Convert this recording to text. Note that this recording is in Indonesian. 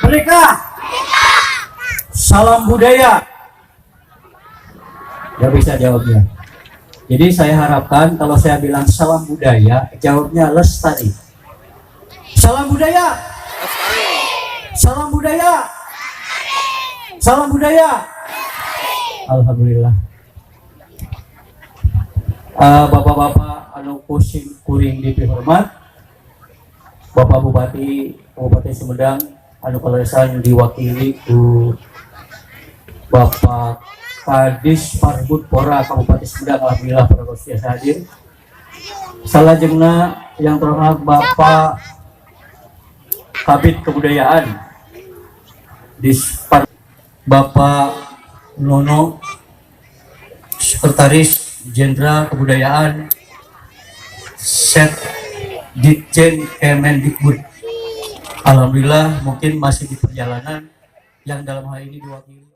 Mereka salam budaya. Gak bisa jawabnya. Jadi saya harapkan kalau saya bilang salam budaya, jawabnya lestari. Salam budaya. Salam budaya. Salam budaya. Alhamdulillah. Bapak-bapak anu pusing kuring dipihormat, Bapak Bupati Kabupaten Sumedang anu kalesan diwakili ku Bapak Kadis Parbud Pora Kabupaten Sumedang, alhamdulillah para biasa hadir. Salajengna yang terhormat Bapak Kabid Kebudayaan Dispar Bapak Nono Sekretaris Jenderal Kebudayaan Set Ditjen Kemendikbud. Alhamdulillah mungkin masih di perjalanan yang dalam hal ini diwakili